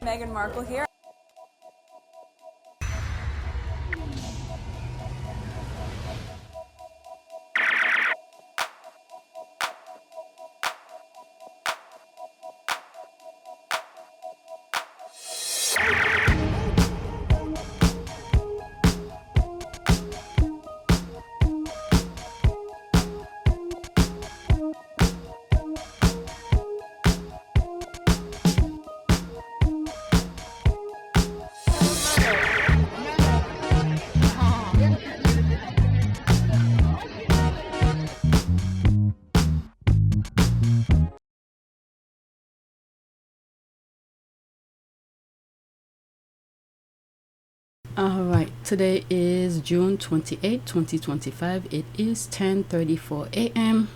Meghan Markle here. All right, today is June 28, 2025. It is 10:34 a.m.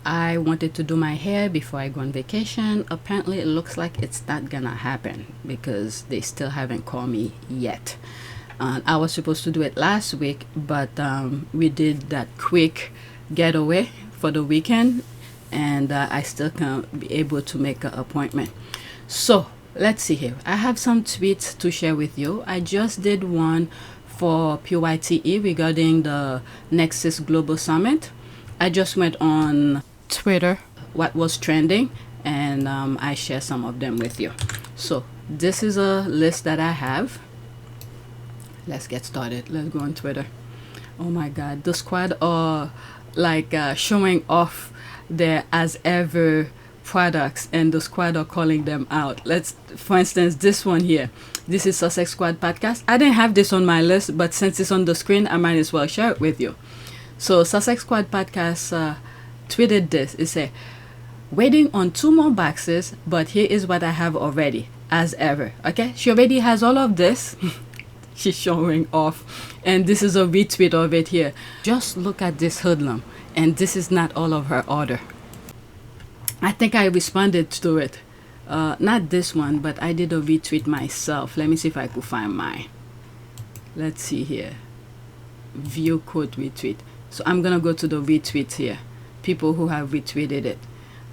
I wanted to do my hair before I go on vacation. Apparently, it looks like it's not gonna happen because they still haven't called me yet. I was supposed to do it last week, but we did that quick getaway for the weekend, and I still can't be able to make an appointment. So let's see here. I have some tweets to share with you. I just did one for PYTE regarding the Nexus Global Summit. I just went on Twitter, what was trending, and I share some of them with you. So this is a list that I have. Let's get started. Let's go on Twitter. Oh my God, the squad are like showing off their as ever products, and the squad are calling them out. Let's, for instance, this one here. This is Sussex Squad podcast. I didn't have this on my list, but since it's on the screen, I might as well share it with you. So Sussex Squad podcast tweeted this. It said, "Waiting on 2 more boxes, but here is what I have already, as ever." Okay, she already has all of this. She's showing off, and this is a retweet of it here. Just look at this hoodlum, and this is not all of her order. I think I responded to it. Not this one, but I did a retweet myself. Let me see if I could find mine. Let's see here. View quote retweet. So I'm gonna go to the retweets here. People who have retweeted it.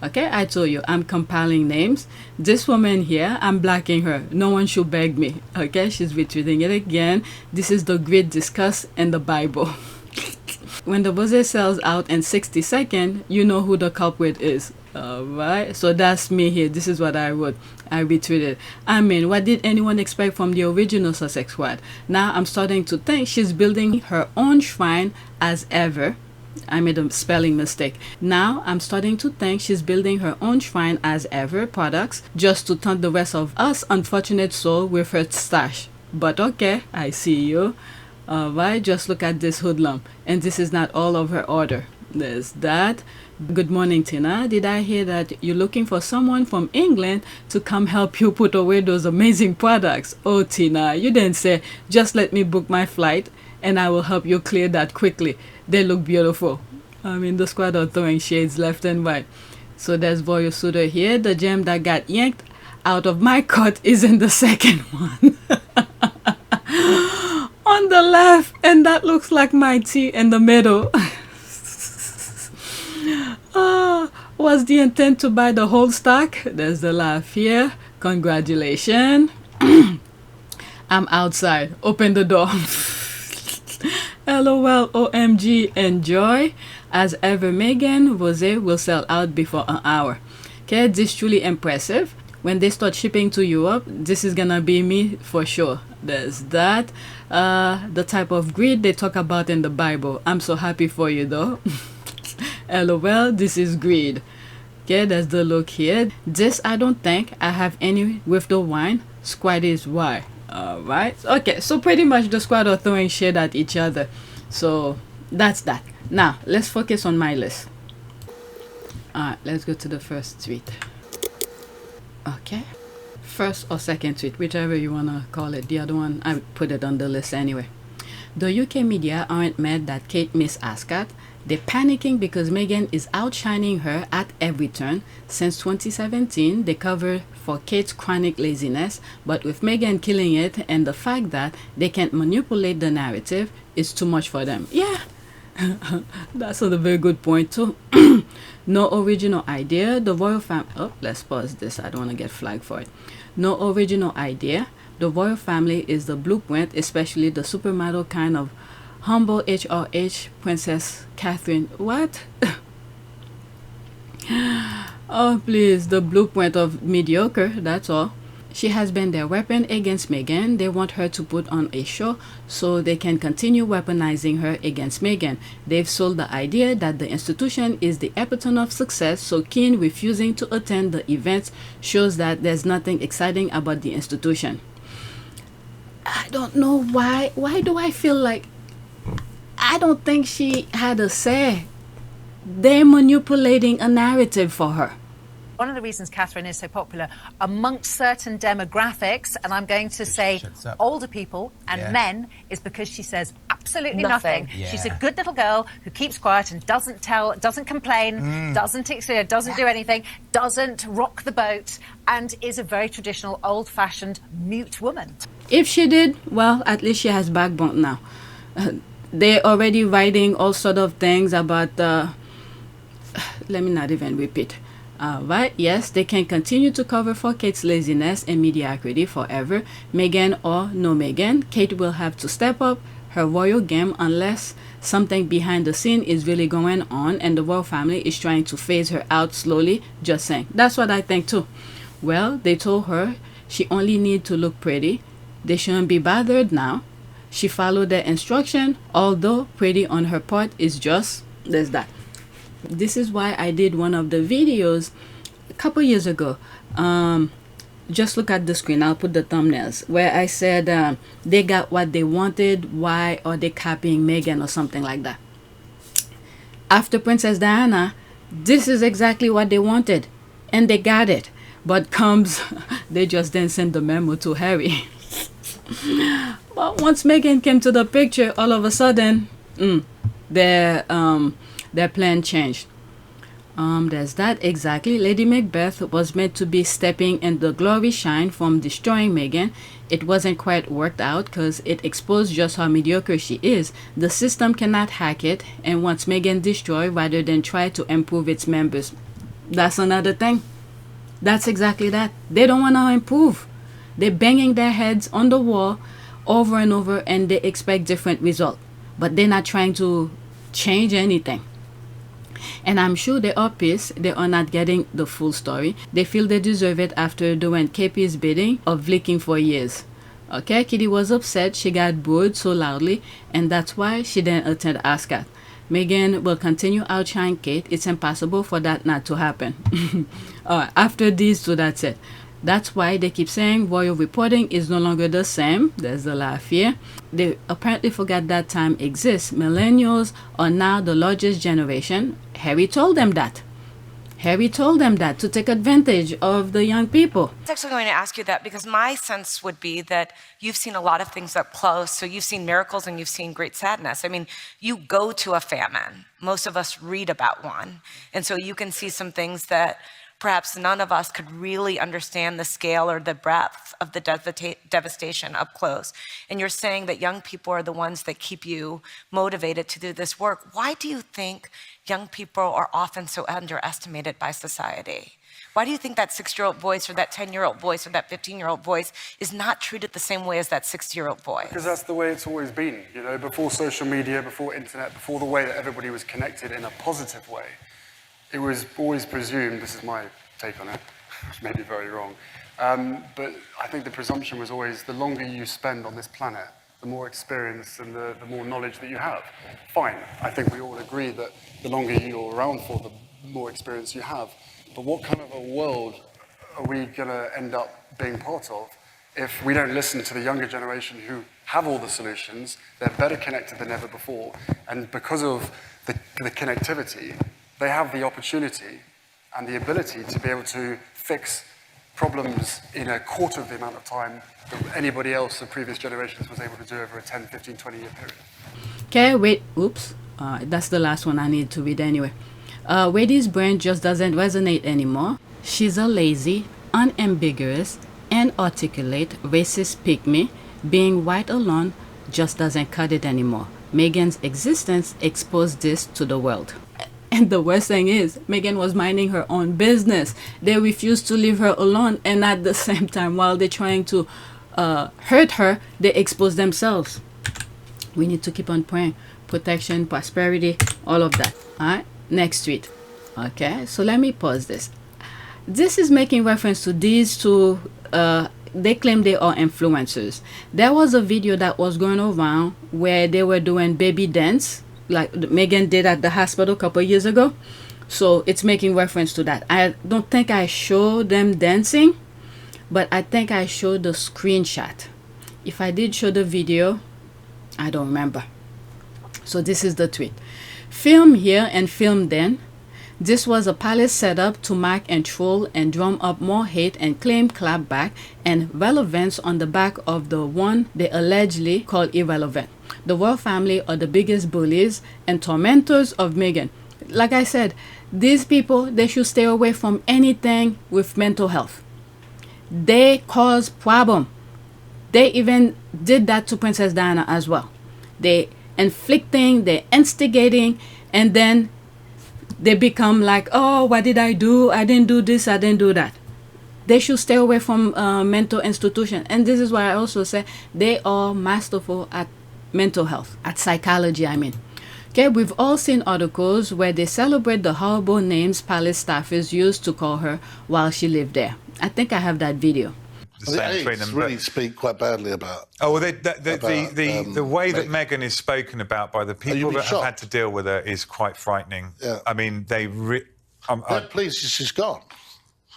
Okay, I told you I'm compiling names. This woman here, I'm blocking her. No one should beg me. Okay, she's retweeting it again. This is the grid discussed in the Bible. When the buzzer sells out in 60 seconds, you know who the culprit is. Alright, so that's me here. This is what I wrote. I retweeted. I mean, what did anyone expect from the original Sussex Squad? Now I'm starting to think she's building her own shrine as ever. I made a spelling mistake. Now I'm starting to think she's building her own shrine as ever products just to taunt the rest of us unfortunate soul with her stash. But okay, I see you. Alright, just look at this hoodlum. And this is not all of her order. There's that. Good morning, Tina. Did I hear that you're looking for someone from England to come help you put away those amazing products? Oh, Tina, you didn't say, just let me book my flight and I will help you clear that quickly. They look beautiful. I mean, the squad are throwing shades left and right. So there's Voyo Sudo here. The gem that got yanked out of my cut is in the second one. On the left, and that looks like my tea in the middle. Was the intent to buy the whole stock? There's the laugh here. Congratulations. I'm outside. Open the door. LOL, OMG, enjoy. As ever, Megan, Rosé will sell out before an hour. Okay, this is truly impressive. When they start shipping to Europe, this is gonna be me for sure. There's that. The type of greed they talk about in the Bible. I'm so happy for you though. LOL, this is greed. Okay, there's the look here. This I don't think I have any with the wine. Squad is why. Alright. Okay, so pretty much the squad are throwing shade at each other. So that's that. Now let's focus on my list. Alright, let's go to the first tweet. Okay. First or second tweet, whichever you wanna call it. The other one, I put it on the list anyway. The UK media aren't mad that Kate missed Ascot. They're panicking because Meghan is outshining her at every turn. Since 2017, they cover for Kate's chronic laziness, but with Meghan killing it and the fact that they can't manipulate the narrative, it's too much for them. Yeah, that's a very good point too. No original idea. The royal family. Oh, let's pause this. I don't want to get flagged for it. No original idea. The royal family is the blueprint, especially the supermodel kind of humble HRH Princess Catherine. What? Oh, please. The blueprint of mediocre. That's all. She has been their weapon against Meghan. They want her to put on a show so they can continue weaponizing her against Meghan. They've sold the idea that the institution is the epitome of success, so Keane refusing to attend the events shows that there's nothing exciting about the institution. I don't know why. Why do I feel like I don't think she had a say? They're manipulating a narrative for her. One of the reasons Catherine is so popular amongst certain demographics, and I'm going to say older people and men, is because she says absolutely nothing. Yeah. She's a good little girl who keeps quiet and doesn't complain, doesn't do anything, doesn't rock the boat, and is a very traditional, old-fashioned, mute woman. If she did, well, at least she has backbone now. They're already writing all sort of things about let me not even repeat. Right, yes, they can continue to cover for Kate's laziness and mediocrity forever. Meghan or no Meghan, Kate will have to step up her royal game unless something behind the scene is really going on and the royal family is trying to phase her out slowly. Just saying. That's what I think too. Well, they told her she only need to look pretty. They shouldn't be bothered now. She followed their instruction, although pretty on her part is just, there's that. This is why I did one of the videos a couple years ago. Just look at the screen. I'll put the thumbnails where I said they got what they wanted. Why are they copying Meghan or something like that? After Princess Diana, this is exactly what they wanted, and they got it. But comes, they just then sent the memo to Hary. But once Meghan came to the picture, all of a sudden, their plan changed. There's that exactly. Lady Macbeth was meant to be stepping in the glory shine from destroying Meghan. It wasn't quite worked out because it exposed just how mediocre she is. The system cannot hack it and wants Meghan destroyed rather than try to improve its members. That's another thing. That's exactly that. They don't want to improve. They're banging their heads on the wall over and over and they expect different results. But they're not trying to change anything. And I'm sure they are pissed they are not getting the full story. They feel they deserve it after doing KP's bidding of leaking for years. Okay, Kitty was upset. She got booed so loudly, and that's why she didn't attend Ascot. Meghan will continue outshine Kate. It's impossible for that not to happen. After these two, that's it. That's why they keep saying royal reporting is no longer the same. There's the laugh here. They apparently forgot that time exists. Millennials are now the largest generation. Hary told them that. Hary told them that to take advantage of the young people. I was actually going to ask you that because my sense would be that you've seen a lot of things up close. So you've seen miracles and you've seen great sadness. I mean, you go to a famine. Most of us read about one. And so you can see some things that perhaps none of us could really understand the scale or the breadth of the devastation up close. And you're saying that young people are the ones that keep you motivated to do this work. Why do you think young people are often so underestimated by society? Why do you think that 6-year-old voice or that 10-year-old voice or that 15-year-old voice is not treated the same way as that 60-year-old voice? Because that's the way it's always been, you know, before social media, before internet, before the way that everybody was connected in a positive way. It was always presumed, this is my take on it, which may be very wrong, but I think the presumption was always the longer you spend on this planet, the more experience and the more knowledge that you have. Fine, I think we all agree that the longer you're around for, the more experience you have. But what kind of a world are we going to end up being part of if we don't listen to the younger generation who have all the solutions, they're better connected than ever before, and because of the connectivity, they have the opportunity and the ability to be able to fix problems in a quarter of the amount of time that anybody else of previous generations was able to do over a 10, 15, 20-year period. Okay, wait, oops. That's the last one I need to read anyway. Wady's brain just doesn't resonate anymore. She's a lazy, unambiguous, and articulate racist pygmy. Being white alone just doesn't cut it anymore. Meghan's existence exposed this to the world. And the worst thing is, Meghan was minding her own business. They refused to leave her alone, and at the same time, while they're trying to hurt her, they expose themselves. We need to keep on praying. Protection, prosperity, all of that. All right, next tweet. Okay, so let me pause this. This is making reference to these two. They claim they are influencers. There was a video that was going around where they were doing baby dance, like Meghan did at the hospital a couple of years ago. So it's making reference to that. I don't think I showed them dancing, but I think I showed the screenshot. If I did show the video, I don't remember. So this is the tweet. Film here and film then. This was a palace set up to mock and troll and drum up more hate and claim clapback and relevance on the back of the one they allegedly call irrelevant. The royal family are the biggest bullies and tormentors of Meghan. Like I said, these people, they should stay away from anything with mental health. They cause problem. They even did that to Princess Diana as well. They inflicting, they're instigating, and then they become like, oh, what did I do? I didn't do this, I didn't do that. They should stay away from mental institution. And this is why I also say they are masterful at mental health, at psychology, I mean. Okay, we've all seen articles where they celebrate the horrible names palace staffers used to call her while she lived there. I think I have that video. The aides really speak quite badly about. Oh well, the way that Meghan is spoken about by the people that have had to deal with her is quite frightening. Yeah. I mean, they're pleased she's gone.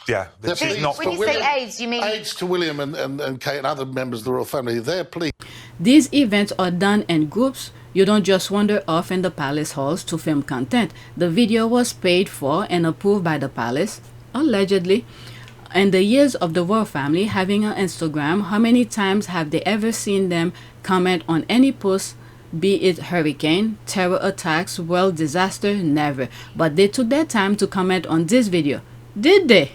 Yeah, she's not. When you say aides, you mean aides to William and Kate and other members of the royal family? They're pleased. These events are done in groups. You don't just wander off in the palace halls to film content. The video was paid for and approved by the palace, allegedly. In the years of the royal family having an Instagram, how many times have they ever seen them comment on any post, be it hurricane, terror attacks, world disaster? Never. But they took their time to comment on this video. Did they?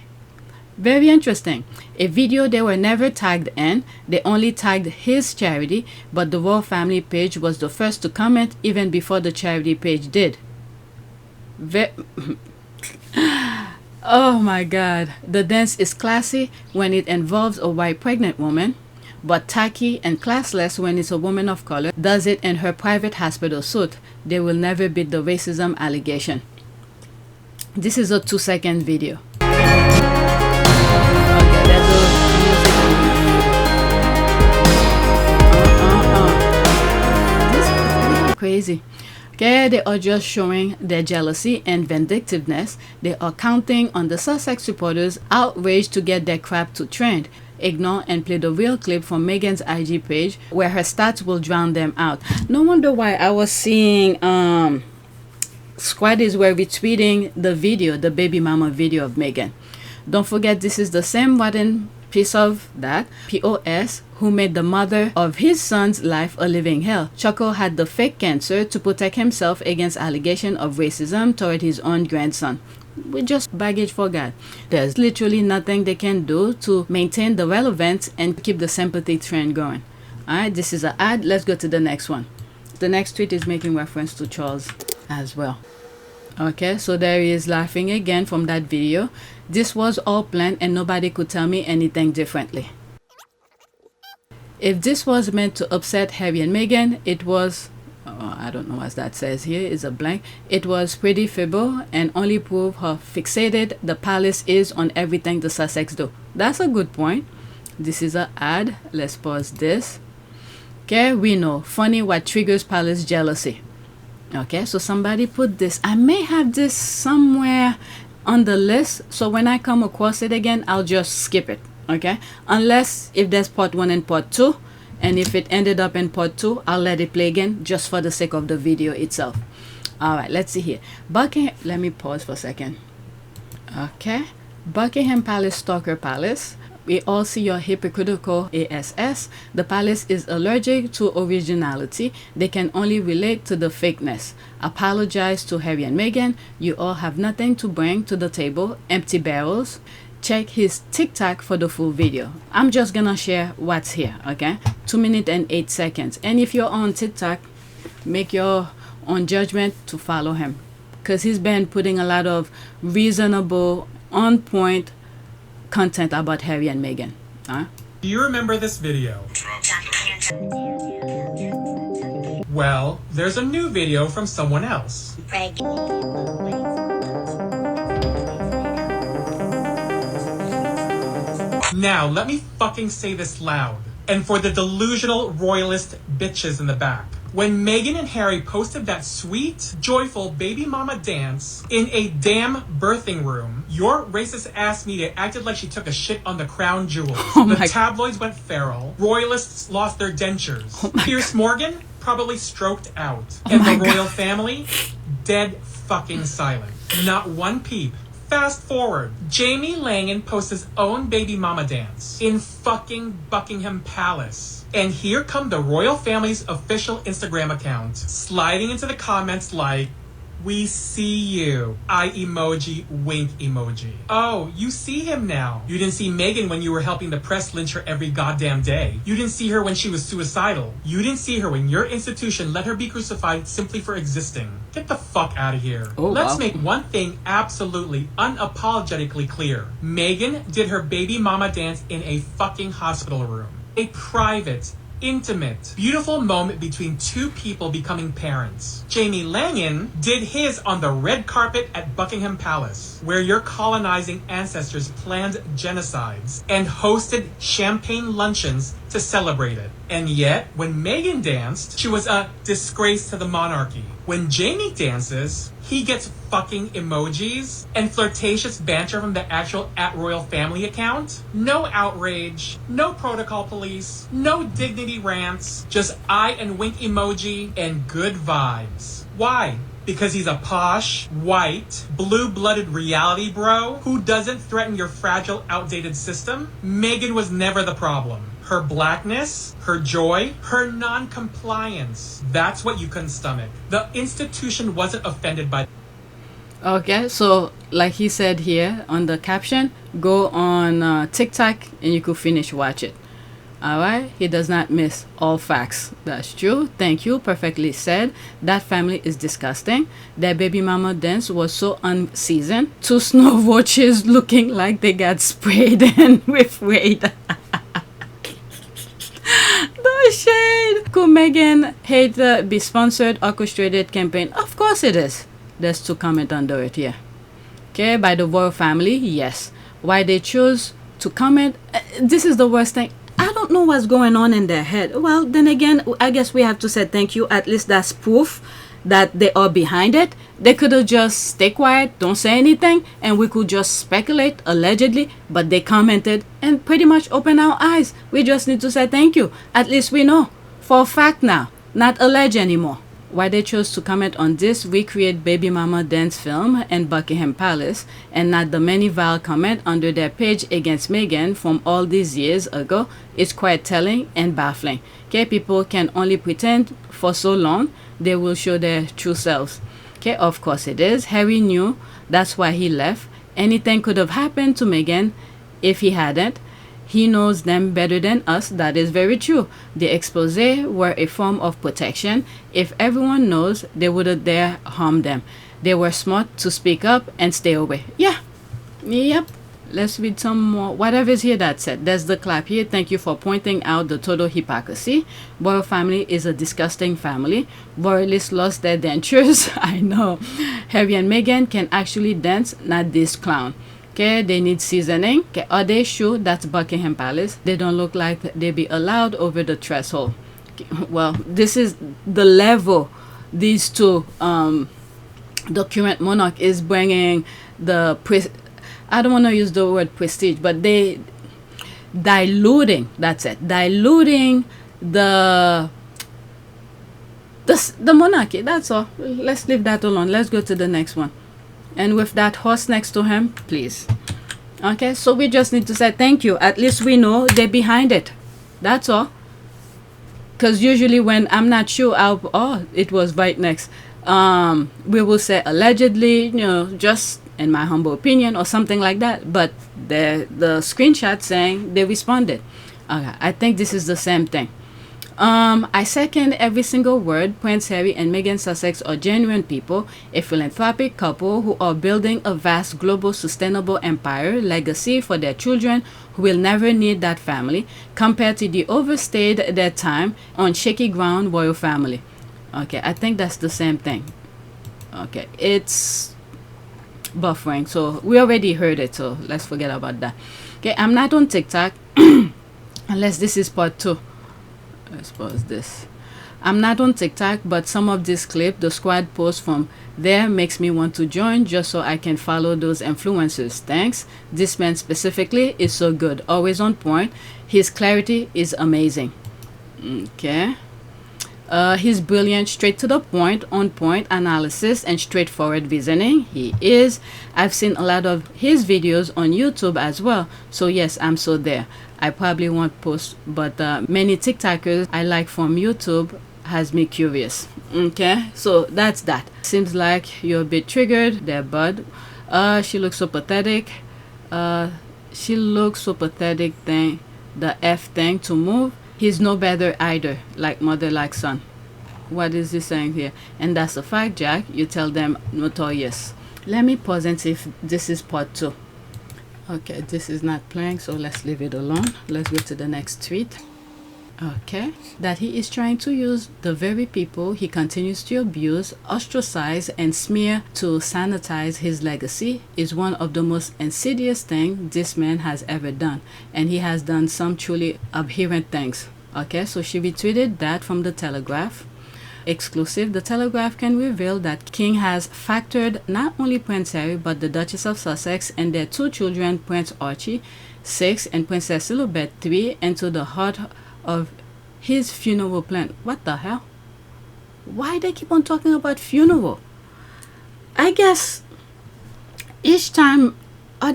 Very interesting. A video they were never tagged in. They only tagged his charity, but the royal family page was the first to comment even before the charity page did. Oh my God. The dance is classy when it involves a white pregnant woman, but tacky and classless when it's a woman of color does it in her private hospital suit. They will never beat the racism allegation. This is a 2-second video. Okay, there's a music. This is really crazy. Okay, they are just showing their jealousy and vindictiveness. They are counting on the Sussex supporters outraged to get their crap to trend. Ignore and play the real clip from Meghan's IG page where her stats will drown them out. No wonder why I was seeing squaddies were retweeting the video, the Baby Mama video of Meghan. Don't forget, this is the same rotten piece of that POS who made the mother of his son's life a living hell. Choco had the fake cancer to protect himself against allegation of racism toward his own grandson. With just baggage for God. There's literally nothing they can do to maintain the relevance and keep the sympathy trend going. Alright, this is an ad. Let's go to the next one. The next tweet is making reference to Charles as well. Okay, so there he is laughing again from that video. This was all planned and nobody could tell me anything differently. If this was meant to upset Hary and Megan, it was, I don't know what that says here, it's a blank. It was pretty feeble and only prove how fixated the palace is on everything the Sussex do. That's a good point. This is an ad. Let's pause this. Okay, we know. Funny what triggers palace jealousy. Okay, so somebody put this. I may have this somewhere on the list, so when I come across it again, I'll just skip it. Okay, unless if there's part 1 and part 2, and if it ended up in part 2, I'll let it play again just for the sake of the video itself. All right, let's see here. Buckingham, let me pause for a second. Okay, Buckingham Palace Stalker Palace. We all see your hypocritical ASS. The palace is allergic to originality. They can only relate to the fakeness. Apologize to Hary and Megan. You all have nothing to bring to the table. Empty barrels. Check his TikTok for the full video. I'm just gonna share what's here, okay? 2 minutes and 8 seconds. And if you're on TikTok, make your own judgment to follow him. because he's been putting a lot of reasonable, on-point content about Hary and Megan. Huh? Do you remember this video? Well, there's a new video from someone else. Now, let me fucking say this loud. And for the delusional royalist bitches in the back. When Meghan and Hary posted that sweet, joyful baby mama dance in a damn birthing room, your racist ass media acted like she took a shit on the crown jewels. The tabloids went feral. Royalists lost their dentures. Piers Morgan probably stroked out. And the royal family, dead fucking silent. Not one peep. Fast forward, Jamie Langan posts his own baby mama dance in fucking Buckingham Palace. And here come the royal family's official Instagram account, sliding into the comments like, "We see you. Eye emoji, wink emoji. Oh, you see him now. You didn't see Meghan when you were helping the press lynch her every goddamn day. You didn't see her when she was suicidal. You didn't see her when your institution let her be crucified simply for existing. Get the fuck out of here." Let's make one thing absolutely, unapologetically clear. Meghan did her baby mama dance in a fucking hospital room. A private, intimate, beautiful moment between two people becoming parents. Jamie Langan did his on the red carpet at Buckingham Palace, where your colonizing ancestors planned genocides and hosted champagne luncheons to celebrate it. And yet, when Meghan danced, she was a disgrace to the monarchy. When Jamie dances, he gets fucking emojis and flirtatious banter from the actual @royal family account. No outrage, no protocol police, no dignity rants, just eye and wink emoji and good vibes. Why? Because he's a posh, white, blue-blooded reality bro who doesn't threaten your fragile, outdated system? Meghan was never the problem. Her blackness, her joy, her non-compliance. That's what you couldn't stomach. The institution wasn't offended by. Okay, so like he said here on the caption, go on TikTok and you could finish watch it. Alright, he does not miss all facts. That's true. Thank you. Perfectly said. That family is disgusting. Their baby mama dance was so unseasoned. Two snow roaches looking like they got sprayed in with Raid. The shade. Could Meghan hate be sponsored, orchestrated campaign? Of course it is. There's to comment under it here. Okay, by the royal family, yes. Why they choose to comment? This is the worst thing. I don't know what's going on in their head. Well, then again, I guess we have to say thank you. At least that's proof that they are behind it. They could have just stay quiet, don't say anything, and we could just speculate, allegedly, but they commented and pretty much opened our eyes. We just need to say thank you. At least we know for a fact now, not alleged anymore. Why they chose to comment on this recreate baby mama dance film in Buckingham Palace and not the many vile comment under their page against Meghan from all these years ago is quite telling and baffling. Okay, people can only pretend for so long, they will show their true selves. Okay, of course it is. Hary knew, that's why he left. Anything could have happened to Meghan if he hadn't. He knows them better than us. That is very true. The expose were a form of protection. If everyone knows, they wouldn't dare harm them. They were smart to speak up and stay away. Yeah. Yep. Let's read some more. Whatever is here, that's it. There's the clap here. Thank you for pointing out the total hypocrisy. Royal family is a disgusting family. Royalists lost their dentures. I know. Hary and Meghan can actually dance, not this clown. Okay, they need seasoning. Okay, are they sure that's Buckingham Palace? They don't look like they be allowed over the threshold. Okay, well, this is the level these two, the current monarch is bringing the, I don't want to use the word prestige, but they diluting, that's it, diluting the monarchy, that's all. Let's leave that alone. Let's go to the next one. And with that horse next to him, please. Okay, so we just need to say thank you. At least we know they're behind it. That's all. Because usually when I'm not sure, it was right next. We will say allegedly, just in my humble opinion or something like that. But the screenshot saying they responded. Okay, I think this is the same thing. I second every single word. Prince Hary and Meghan Sussex are genuine people, a philanthropic couple who are building a vast global sustainable empire legacy for their children who will never need that family compared to the overstayed their time on shaky ground royal family. Okay, I think that's the same thing. Okay, it's buffering, so we already heard it, so let's forget about that. Okay, I'm not on TikTok unless this is part 2. Let's pause this. I'm not on TikTok, but some of this clip the squad posts from there makes me want to join just so I can follow those influencers. Thanks. This man specifically is so good, always on point. His clarity is amazing. Okay. He's brilliant, straight to the point, on point analysis and straightforward reasoning. He is. I've seen a lot of his videos on YouTube as well. So yes, I'm so there. I probably won't post, but many TikTokers I like from YouTube has me curious. Okay, so that's that. Seems like you're a bit triggered there, bud. She looks so pathetic. She looks so pathetic. Thing, the F thing to move. He's no better either, like mother, like son. What is he saying here? And that's a fact, Jack. You tell them notorious. Let me pause and see if this is part 2. Okay, this is not playing, so let's leave it alone. Let's go to the next tweet. Okay, that he is trying to use the very people he continues to abuse, ostracize, and smear to sanitize his legacy is one of the most insidious things this man has ever done, and he has done some truly abhorrent things. Okay, so she retweeted that from the Telegraph. Exclusive, the Telegraph can reveal that King has factored not only Prince Hary but the Duchess of Sussex and their 2 children, Prince Archie, 6, and Princess Elizabeth, 3, into the heart of his funeral plan. What the hell? Why they keep on talking about funeral? I guess each time I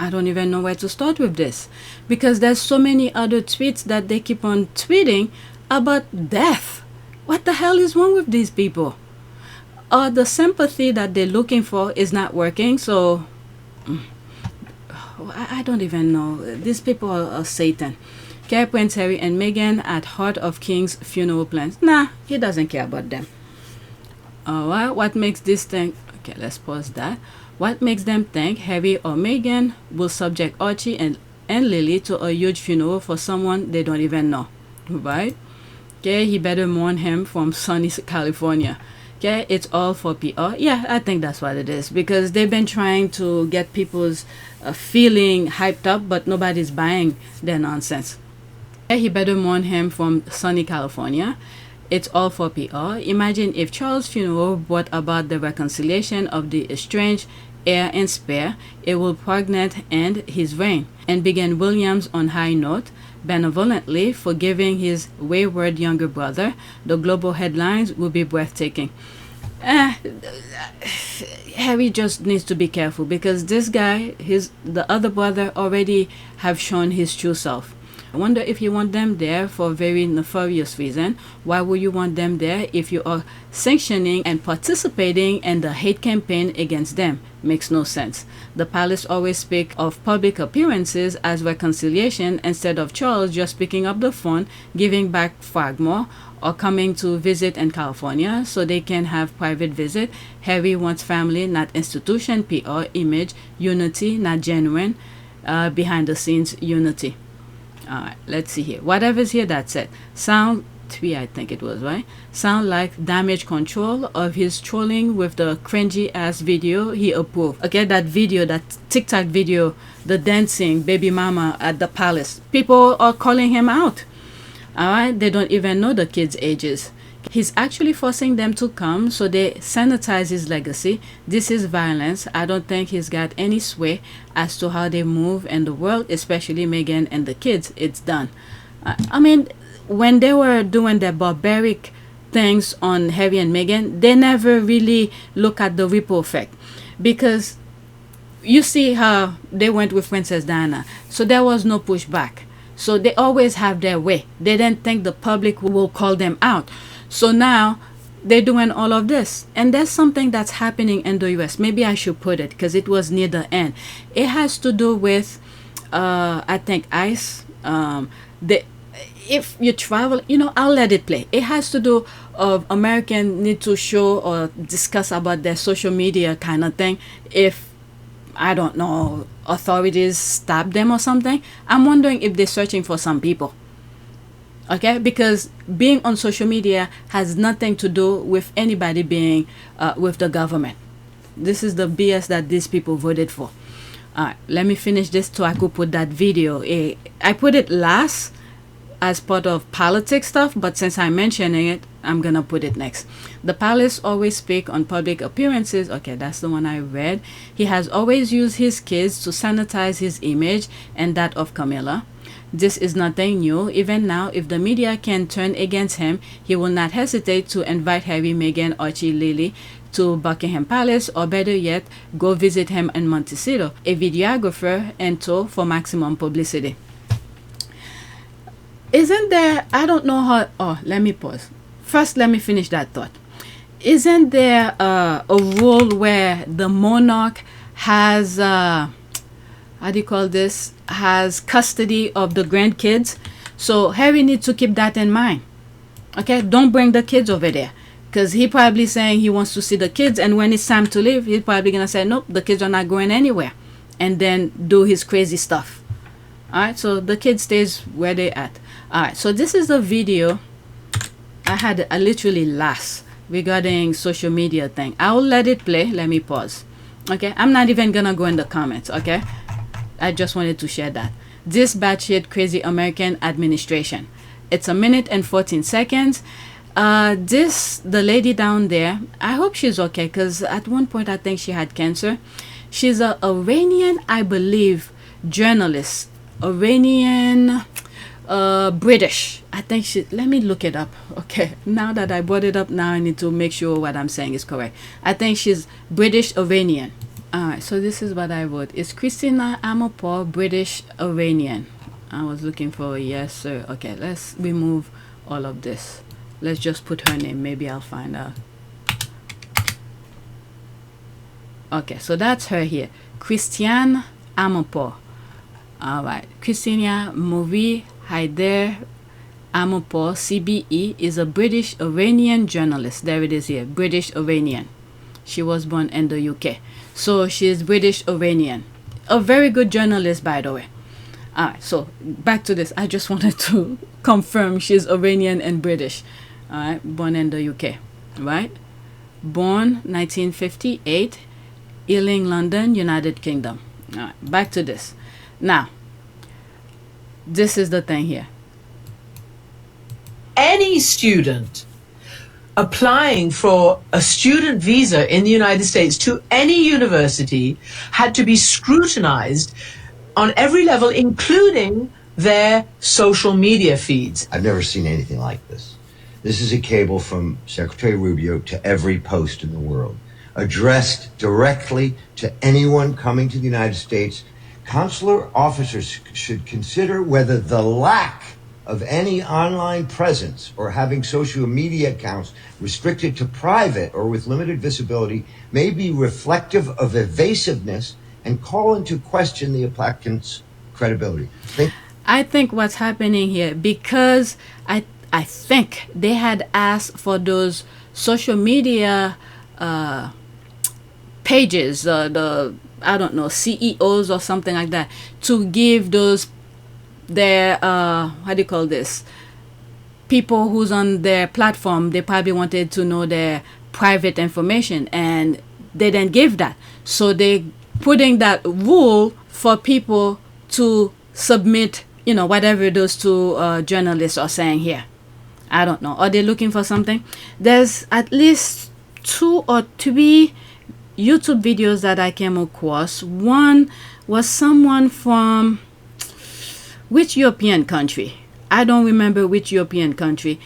don't even know where to start with this, because there's so many other tweets that they keep on tweeting about death. What the hell is wrong with these people? The sympathy that they're looking for is not working, so I don't even know. These people are Satan. Care Prince Hary and Meghan at heart of King's funeral plans. Nah, he doesn't care about them. Alright, what makes this thing... Okay, let's pause that. What makes them think Hary or Meghan will subject Archie and Lily to a huge funeral for someone they don't even know? Right? Okay, he better mourn him from sunny California. Okay, it's all for PR. Yeah, I think that's what it is, because they've been trying to get people's feeling hyped up, but nobody's buying their nonsense. Okay, he better mourn him from sunny California. It's all for PR. Imagine if Charles' funeral brought about the reconciliation of the estranged heir and spare. It will pregnant end his reign and begin William's on high note, benevolently forgiving his wayward younger brother. The global headlines will be breathtaking. Hary just needs to be careful, because this guy, the other brother, already have shown his true self. I wonder if you want them there for a very nefarious reason. Why would you want them there if you are sanctioning and participating in the hate campaign against them? Makes no sense. The palace always speak of public appearances as reconciliation instead of Charles just picking up the phone, giving back Frogmore, or coming to visit in California so they can have private visit. Hary wants family, not institution, PR, image, unity, not genuine, behind the scenes unity. Alright, let's see here. Whatever's here, that's it. Sound 3, I think it was, right? Sound like damage control of his trolling with the cringy ass video he approved. Okay, that video, that TikTok video, the dancing Baby Mama at the palace. People are calling him out. Alright, they don't even know the kids' ages. He's actually forcing them to come so they sanitize his legacy. This is violence. I don't think he's got any sway as to how they move in the world, especially Meghan and the kids. It's done. I mean, when they were doing their barbaric things on Hary and Meghan, they never really look at the ripple effect, because you see how they went with Princess Diana, so there was no pushback. So they always have their way. They didn't think the public will call them out. So now they're doing all of this, and there's something that's happening in the US. Maybe I should put it, because it was near the end. It has to do with I think ICE. if you travel, you know, I'll let it play. It has to do of American need to show or discuss about their social media kind of thing. If, I don't know, authorities stop them or something, I'm wondering if they're searching for some people. Okay, because being on social media has nothing to do with anybody being with the government. This is the BS that these people voted for. Alright, let me finish this so I could put that video. I put it last as part of politics stuff, but since I'm mentioning it, I'm gonna put it next. The palace always speak on public appearances. Okay, that's the one I read. He has always used his kids to sanitize his image and that of Camilla. This is nothing new. Even now, if the media can turn against him, he will not hesitate to invite Hary, Meghan, Archie, Lily to Buckingham Palace, or better yet, go visit him in Montecito, a videographer in tow for maximum publicity. Isn't there, I don't know how, oh, let me pause. First, let me finish that thought. Isn't there a rule where the monarch has, how do you call this, has custody of the grandkids? So Hary needs to keep that in mind. Okay, don't bring the kids over there. Because he probably saying he wants to see the kids, and when it's time to leave, he's probably going to say, nope, the kids are not going anywhere. And then do his crazy stuff. Alright, so the kid stays where they at. Alright, so this is a video I had literally last regarding social media thing. I'll let it play. Let me pause. Okay, I'm not even gonna go in the comments. Okay, I just wanted to share that. This batshit crazy American administration. It's 1 minute and 14 seconds. The lady down there, I hope she's okay, because at one point I think she had cancer. She's a Iranian, I believe, journalist. Iranian, British. I think she, let me look it up. Okay, now that I brought it up, now I need to make sure what I'm saying is correct. I think she's British Iranian. Alright, so this is what I wrote. It's Christina Amanpour, British Iranian. I was looking for a yes sir. Okay, let's remove all of this. Let's just put her name. Maybe I'll find out. Okay, so that's her here. Christiane Amanpour. Alright, Christina Marie Haider Amanpour, CBE, is a British Iranian journalist. There it is here, British Iranian. She was born in the UK. So she is British Iranian. A very good journalist, by the way. Alright, so back to this. I just wanted to confirm she's Iranian and British. Alright, born in the UK. Right? Born 1958, Ealing, London, United Kingdom. Alright, back to this. Now, this is the thing here. Any student applying for a student visa in the United States to any university had to be scrutinized on every level, including their social media feeds. I've never seen anything like this. This is a cable from Secretary Rubio to every post in the world, addressed directly to anyone coming to the United States. Consular officers should consider whether the lack of any online presence or having social media accounts restricted to private or with limited visibility may be reflective of evasiveness and call into question the applicant's credibility. I think what's happening here, because I think they had asked for those social media pages, the I don't know, CEOs or something like that, to give those their how do you call this, people who's on their platform. They probably wanted to know their private information, and they didn't give that. So they putting that rule for people to submit, you know, whatever those two journalists are saying here. I don't know. Are they looking for something? There's at least 2 or 3 YouTube videos that I came across. One was someone from which European country? I don't remember which European country,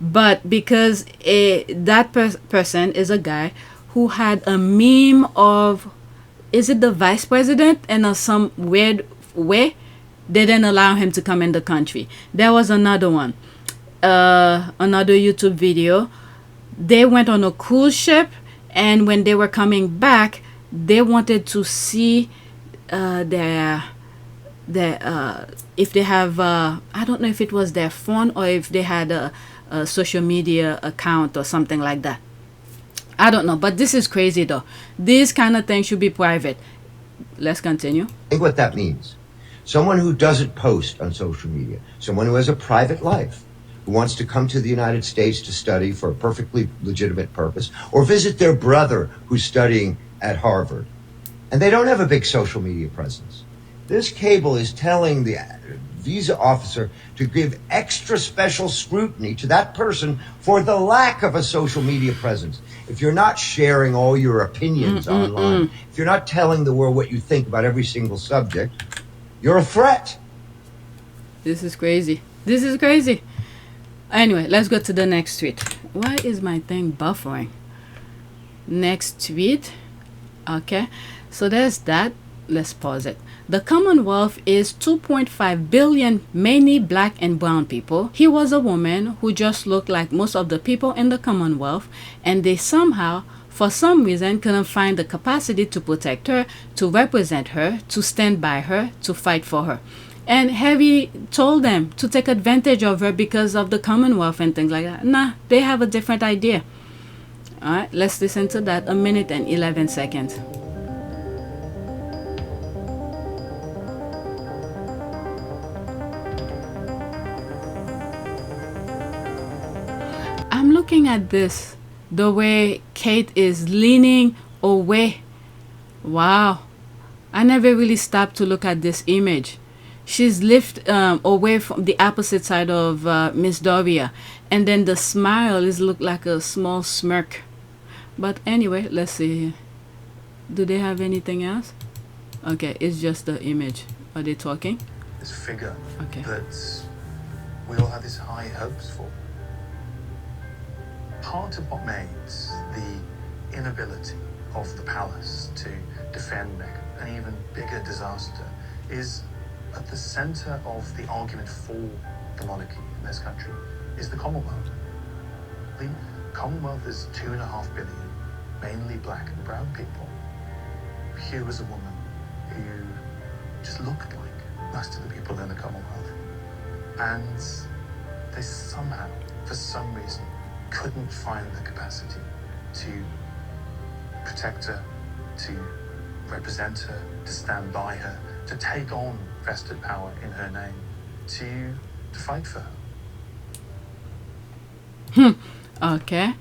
but because that person is a guy who had a meme of, is it the vice president, and some weird way they didn't allow him to come in the country. There was another one, another YouTube video. They went on a cruise ship, and when they were coming back, they wanted to see their if they have, I don't know if it was their phone or if they had a social media account or something like that. I don't know, but this is crazy though. This kind of thing should be private. Let's continue. I think what that means. Someone who doesn't post on social media, someone who has a private life, who wants to come to the United States to study for a perfectly legitimate purpose, or visit their brother who's studying at Harvard, and they don't have a big social media presence. This cable is telling the visa officer to give extra special scrutiny to that person for the lack of a social media presence. If you're not sharing all your opinions online, if you're not telling the world what you think about every single subject, you're a threat. This is crazy. This is crazy. Anyway, let's go to the next tweet. Why is my thing buffering? Next tweet. Okay, so there's that. Let's pause it. The Commonwealth is 2.5 billion, mainly black and brown people. He was a woman who just looked like most of the people in the Commonwealth, and they somehow, for some reason, couldn't find the capacity to protect her, to represent her, to stand by her, to fight for her. And Hary told them to take advantage of her because of the Commonwealth and things like that. Nah, they have a different idea. All right, let's listen to that. 1 minute and 11 seconds. I'm looking at this, the way Kate is leaning away. Wow. I never really stopped to look at this image. She's lifted away from the opposite side of Miss Doria. And then the smile is look like a small smirk. But anyway, let's see. Do they have anything else? Okay, it's just the image. Are they talking? This figure that we all had these high hopes for. Part of what made the inability of the palace to defend Meghan an even bigger disaster is at the centre of the argument for the monarchy in this country is the Commonwealth. The Commonwealth is 2.5 billion, mainly black and brown people. Here was a woman who just looked like most of the people in the Commonwealth. And they somehow, for some reason, couldn't find the capacity to protect her, to represent her, to stand by her, to take on vested power in her name, to fight for her. Okay,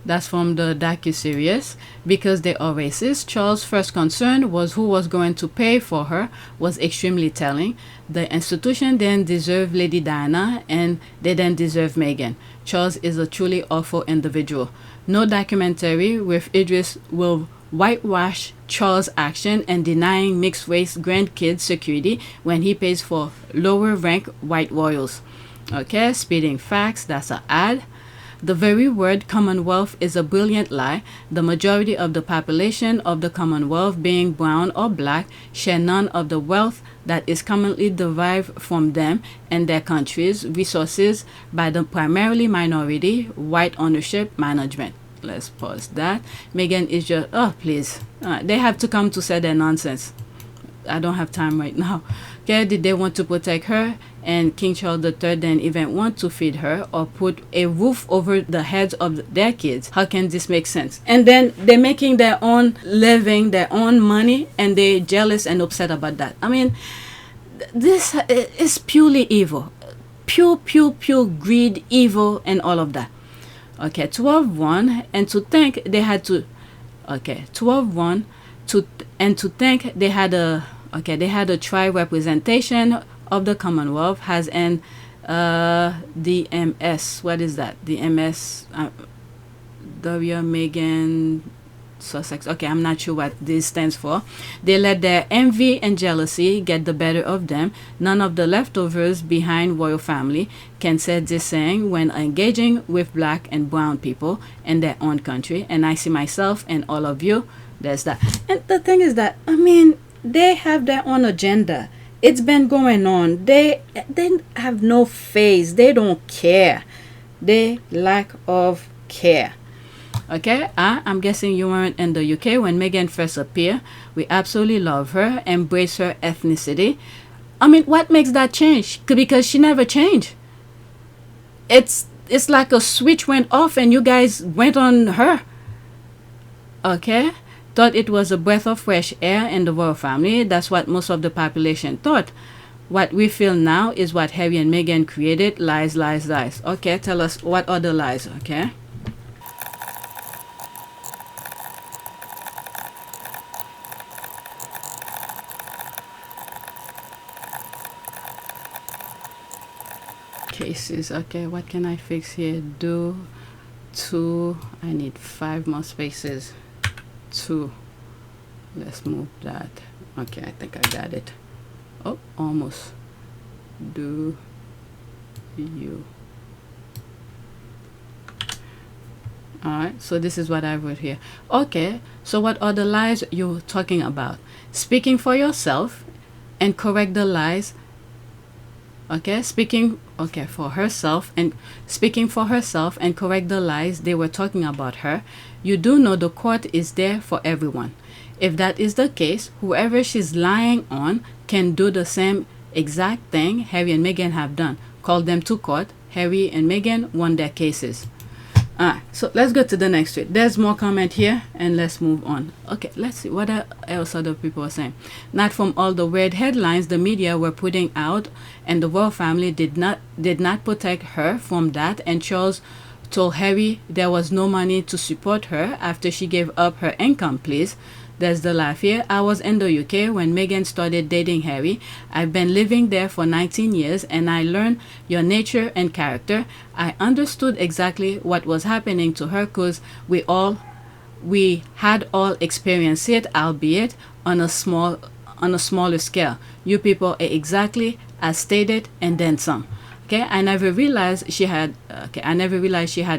that's from the docu-series. Because they are racist, Charles' first concern was who was going to pay for her was extremely telling. The institution didn't deserve Lady Diana, and they didn't deserve Meghan. Charles is a truly awful individual. No documentary with Idris will whitewash Charles' action and denying mixed-race grandkids security when he pays for lower-rank white royals. Okay, speeding facts, that's an ad. The very word Commonwealth is a brilliant lie. The majority of the population of the Commonwealth, being brown or black, share none of the wealth that is commonly derived from them and their countries' resources by the primarily minority white ownership management. Let's pause that. Meghan is just, oh please, they have to come to say their nonsense. I don't have time right now. Okay, did they want to protect her? And King Charles III didn't even want to feed her or put a roof over the heads of their kids. How can this make sense? And then they're making their own living, their own money, and they're jealous and upset about that. I mean, this is purely evil. Pure greed, evil, and all of that. Okay, 12-1, and to think they had to, okay, 12-1, and to think they had a, okay, they had a tri-representation of the Commonwealth has an DMS. What is that? DMS, Doria, Meghan, Sussex. Okay, I'm not sure what this stands for. They let their envy and jealousy get the better of them. None of the leftovers behind royal family can say this saying when engaging with black and brown people in their own country. And I see myself and all of you. There's that. And the thing is that, I mean, they have their own agenda. It's been going on. They have no face. They don't care. They lack of care. Okay, I'm guessing you weren't in the UK when Meghan first appeared. We absolutely love her, embrace her ethnicity. I mean, what makes that change? Because she never changed. It's like a switch went off and you guys went on her. Okay? Thought it was a breath of fresh air in the royal family. That's what most of the population thought. What we feel now is what Hary and Megan created. Lies, lies, lies. Okay, tell us what other lies, okay? Cases, okay, what can I fix here? Do 2, I need 5 more spaces. 2, let's move that. Okay, I think I got it. Oh, almost. Do you. Alright, so this is what I wrote here. Okay, so what are the lies you're talking about? Speaking for yourself and correct the lies. Okay, speaking for herself and correct the lies they were talking about her. You do know the court is there for everyone. If that is the case, whoever she's lying on can do the same exact thing Hary and Megan have done. Call them to court. Hary and Megan won their cases. Alright, so let's go to the next tweet. There's more comment here and let's move on. Okay, let's see what else other people are saying. Not from all the weird headlines the media were putting out, and the royal family did not protect her from that, and Charles told Hary there was no money to support her after she gave up her income. Please, there's the laugh here. I was in the UK when Meghan started dating Hary. I've been living there for 19 years and I learned your nature and character. I understood exactly what was happening to her because we had all experienced it, albeit on a smaller scale. You people are exactly as stated and then some. Okay, I never realized she had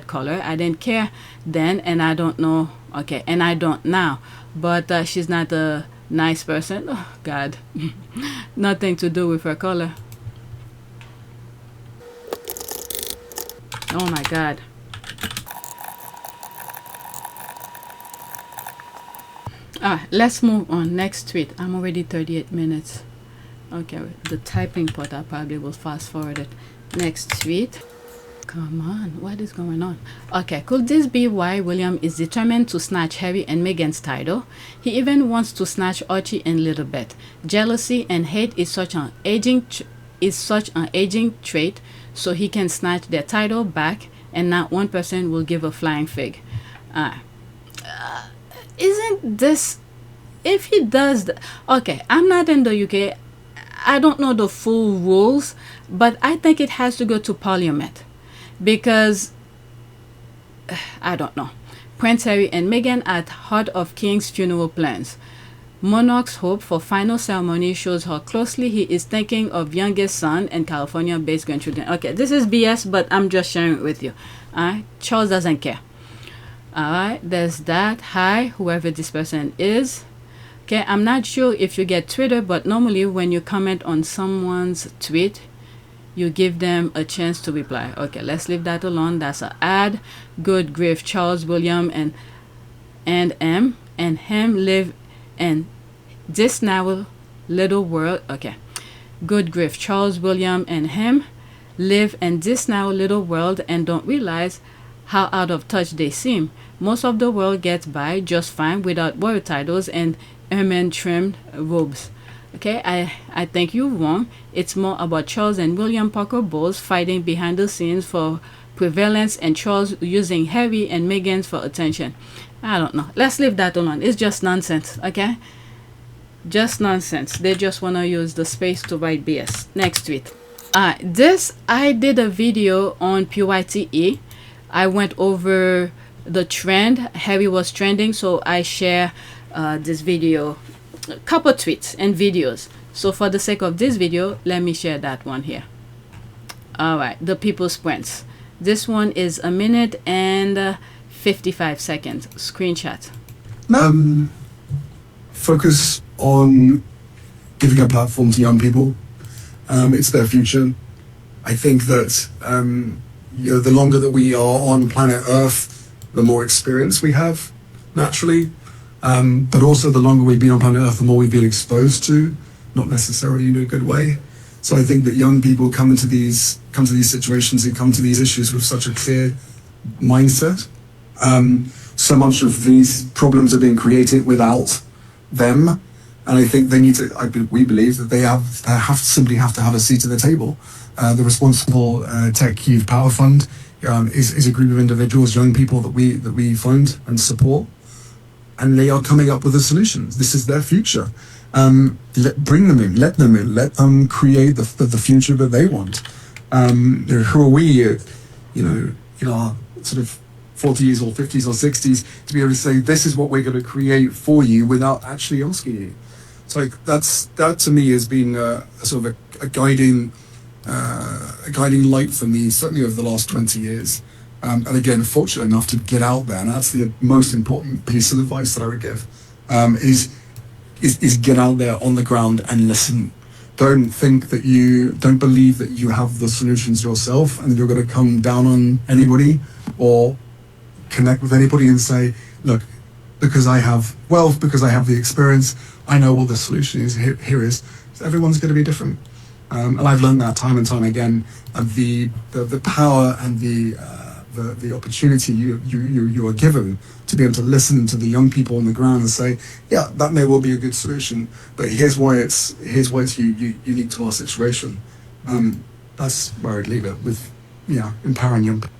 color. I didn't care then and I don't know. Okay, and I don't now. But she's not a nice person. Oh God. Nothing to do with her color. Oh my God. Let's move on. Next tweet. I'm already 38 minutes. Okay, the typing part I probably will fast forward it. Next tweet. Come on, what is going on? Okay, could this be why William is determined to snatch Hary and Meghan's title? He even wants to snatch Archie in a little bit. Jealousy and hate is such an aging trait, so he can snatch their title back and not one person will give a flying fig. Isn't this, if he does that, okay, I'm not in the UK, I don't know the full rules, but I think it has to go to Parliament. Because, I don't know. Prince Hary and Meghan at heart of King's funeral plans. Monarch's hope for final ceremony shows how closely he is thinking of youngest son and California-based grandchildren. Okay, this is BS, but I'm just sharing it with you. Alright, Charles doesn't care. Alright, there's that. Hi, whoever this person is. Okay, I'm not sure if you get Twitter, but normally when you comment on someone's tweet, you give them a chance to reply. Okay, let's leave that alone. That's an ad. Good grief, Charles, William, and him live in this now little world. Okay, good grief, Charles, William, and him live in this now little world and don't realize how out of touch they seem. Most of the world gets by just fine without royal titles and ermine trimmed robes. Okay, I think you're wrong. It's more about Charles and William Parker Bowles fighting behind the scenes for prevalence and Charles using Hary and Meghan for attention. I don't know. Let's leave that alone. It's just nonsense, okay? Just nonsense. They just want to use the space to write BS. Next tweet. I did a video on PYTE. I went over the trend. Hary was trending, so I share this video. A couple tweets and videos. So for the sake of this video, let me share that one here. Alright, the People's Prince. This one is 1 minute and 55 seconds. Screenshot. Focus on giving a platform to young people. It's their future. I think that the longer that we are on planet Earth, the more experience we have, naturally. But also the longer we've been on planet Earth, the more we've been exposed to, not necessarily in a good way. So I think that young people come to these situations and come to these issues with such a clear mindset. So much of these problems are being created without them, and I think they need to. We believe that they simply have to have a seat at the table. The Responsible Tech Youth Power Fund is a group of individuals, young people that we fund and support, and they are coming up with the solutions. This is their future. Bring them in, let them create the future that they want. Who are we, in our sort of 40s or 50s or 60s, to be able to say, this is what we're going to create for you without actually asking you. So that to me has been a sort of a guiding light for me, certainly over the last 20 years. And again, fortunate enough to get out there, and that's the most important piece of advice that I would give, is get out there on the ground and listen. Don't believe that you have the solutions yourself and you're going to come down on anybody or connect with anybody and say, look, because I have wealth, because I have the experience, I know what the solution is. Here is. So everyone's going to be different. And I've learned that time and time again. And the power and the opportunity you are given to be able to listen to the young people on the ground and say, yeah, that may well be a good solution, but here's why it's unique to our situation. That's where I'd leave it with, empowering young people.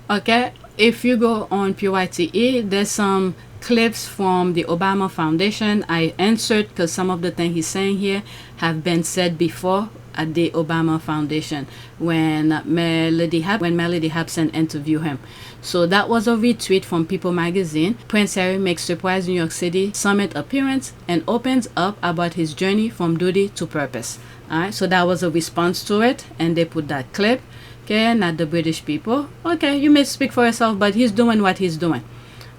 Okay, if you go on PYTE, there's some clips from the Obama Foundation. I insert because some of the things he's saying here have been said before at the Obama Foundation when Melody Hobson interviewed him. So that was a retweet from People magazine. Prince Harry makes surprise New York City summit appearance and opens up about his journey from duty to purpose. Alright, so that was a response to it, and they put that clip. Okay, not the British people. Okay, you may speak for yourself, but he's doing what he's doing.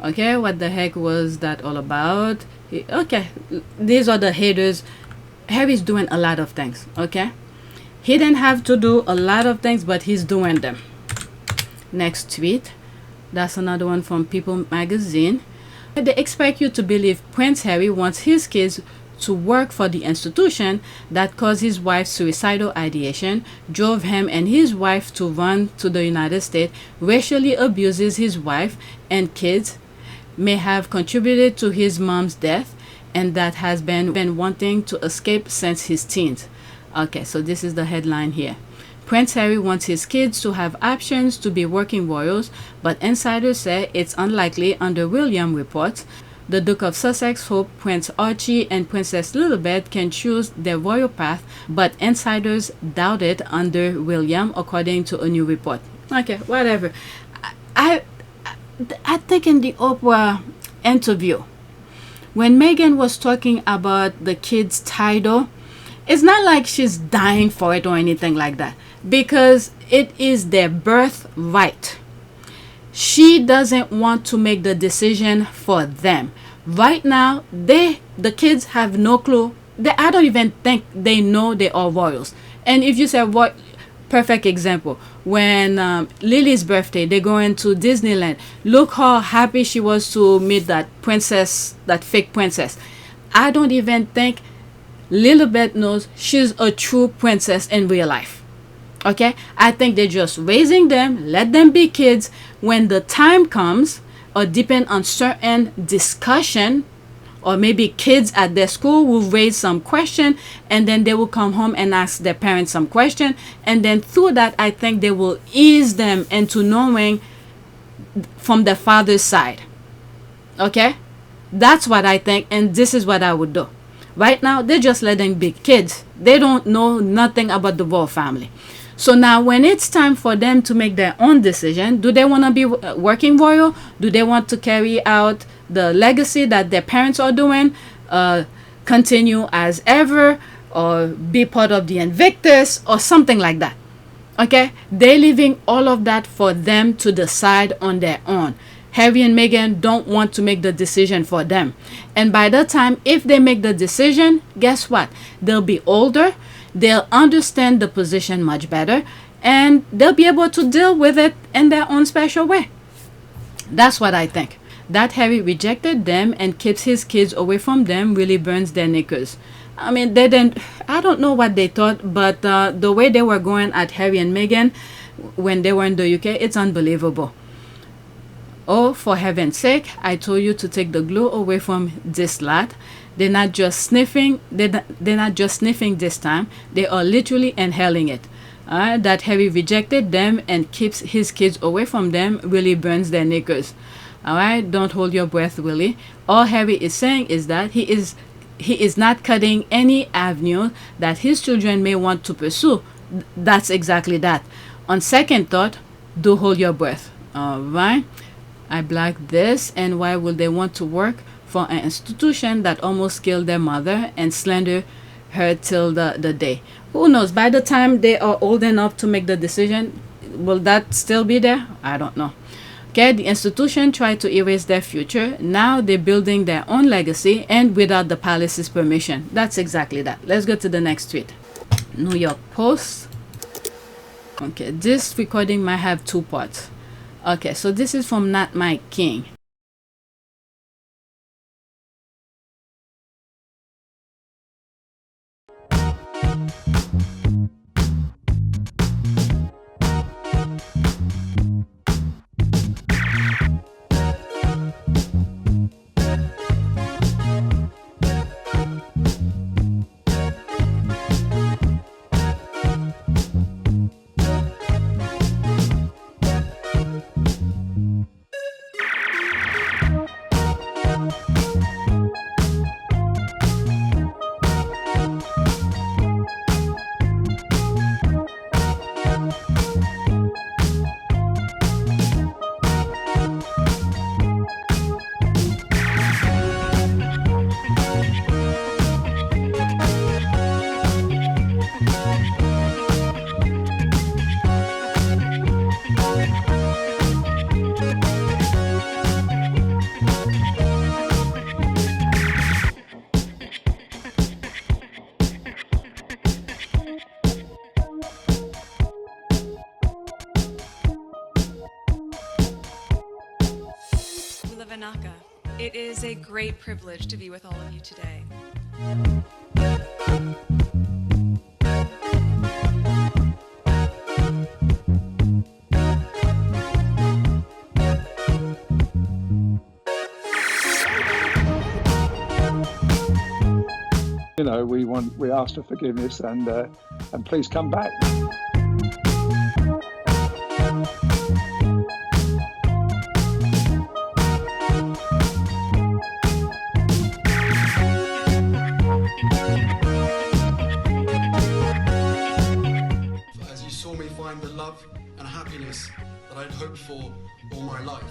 Okay, what the heck was that all about? Okay, these are the haters. Harry's doing a lot of things, okay? He didn't have to do a lot of things, but he's doing them. Next tweet. That's another one from People magazine. They expect you to believe Prince Harry wants his kids to work for the institution that caused his wife's suicidal ideation, drove him and his wife to run to the United States, racially abuses his wife and kids, may have contributed to his mom's death, and that has been wanting to escape since his teens. Okay, so this is the headline here. Prince Harry wants his kids to have options to be working royals, but insiders say it's unlikely under William reports. The Duke of Sussex hopes Prince Archie and Princess Lilibet can choose their royal path, but insiders doubt it under William, according to a new report. Okay, whatever. I think in the Oprah interview, when Meghan was talking about the kids' title, it's not like she's dying for it or anything like that, because it is their birthright. She doesn't want to make the decision for them. Right now, the kids have no clue. I don't even think they know they are royals. And if you say what, perfect example, when Lily's birthday, they go into Disneyland. Look how happy she was to meet that princess, that fake princess. I don't even think Lilibet knows she's a true princess in real life. Okay, I think they're just raising them, let them be kids. When the time comes, or depend on certain discussion, or maybe kids at their school will raise some question, and then they will come home and ask their parents some question, and then through that, I think they will ease them into knowing from the father's side. Okay, that's what I think, and this is what I would do. Right now, they're just letting big kids. They don't know nothing about the royal family. So now when it's time for them to make their own decision, do they want to be working royal? Do they want to carry out the legacy that their parents are doing? Continue as ever? Or be part of the Invictus? Or something like that. Okay? They're leaving all of that for them to decide on their own. Hary and Megan don't want to make the decision for them. And by the time, if they make the decision, guess what? They'll be older. They'll understand the position much better, and they'll be able to deal with it in their own special way. That's what I think. That Hary rejected them and keeps his kids away from them really burns their knickers. I mean, they didn't, I don't know what they thought, but the way they were going at Hary and Megan when they were in the UK, it's unbelievable. Oh, for heaven's sake, I told you to take the glue away from this lot. They're not just sniffing, they're not just sniffing this time, they are literally inhaling it. That Hary rejected them and keeps his kids away from them really burns their knickers. Alright, don't hold your breath, Willie. All Hary is saying is that he is not cutting any avenue that his children may want to pursue. That's exactly that. On second thought, do hold your breath. Alright, I blocked this. And why would they want to work for an institution that almost killed their mother and slander her till the day? Who knows? By the time they are old enough to make the decision, will that still be there? I don't know. Okay, the institution tried to erase their future. Now they're building their own legacy and without the palace's permission. That's exactly that. Let's go to the next tweet. New York Post. Okay, this recording might have two parts. Okay, so this is from Not My King. It is a great privilege to be with all of you today. You know, we ask for forgiveness and please come back. As you saw me find the love and happiness that I'd hoped for all my life.